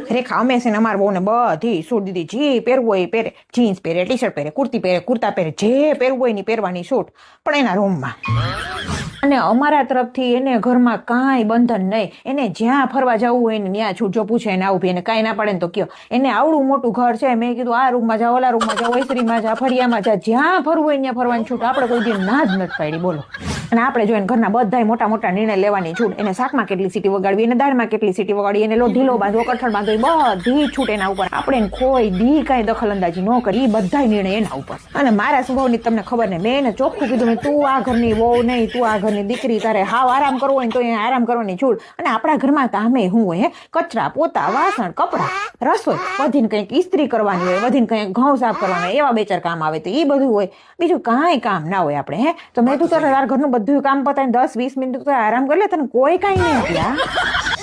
રેખા અમે છે ને અમારા બહુ ને બધી છૂટ દીધી, જે પહેરવું હોય એ પહેરે, જીન્સ પહેરે, ટી શર્ટ પહેરે, કુર્તી પહેરે, કુર્તા પહેરે, જે પહેરવું હોય ની પહેરવાની છૂટ, પણ એના રૂમમાં. અને અમારા તરફથી એને ઘરમાં કાંઈ બંધન નહીં, એને જ્યાં ફરવા જવું હોય ને ત્યાં છૂટ. જો પૂછે એને આવું એને કાંઈ ના પડે ને તો કયો, એને આવડું મોટું ઘર છે, મેં કીધું આ રૂમમાં જા, ઓલા રૂમમાં જા, ઓસરીમાં જા, ફળિયામાં જા, જ્યાં ફરવું હોય ત્યાં ફરવાની છૂટ. આપણે કોઈ દી ના જ નથી પાડી, બોલો. અને આપણે જો એને ઘરના બધાય મોટા મોટા નિર્ણય લેવાની છૂટ, એને શાકમાં કેટલી સીટી વગાડવી, એને દાળમાં કેટલી સીટી વગાડવી, એને ઢીલો બાંધવો, કઠણ બાંધવો, બધી છૂટ એના ઉપર. આપણે કોઈ દી કાંઈ દખલ અંદાજી ન કરી, એ બધાય નિર્ણય એના ઉપર. અને મારા સ્વભાવની તમને ખબર ને, મેં એને ચોખ્ખું કીધું, તું આ ઘરની વહુ નહીં, તું આ ઘરની દીકરી, તારે હાવ આરામ કરવો હોય તો એને આરામ કરવાની છૂટ. અને આપણા ઘરમાં કામે શું હોય, કચરા, પોતા, વાસણ, કપડાં, રસોઈ, વધીને કંઈક ઇસ્ત્રી કરવાની હોય, વધીને કંઈક ઘઉં સાફ કરવાના હોય, એવા બે ચાર કામ આવે તો એ બધું હોય, બીજું કાંઈ કામ ના હોય આપણે. તો મેં તું તારે ઘરનું બધું કામ પતાવીને 10-20 મિનિટ આરામ કરી લે, તને કોઈ કાંઈ નહીં.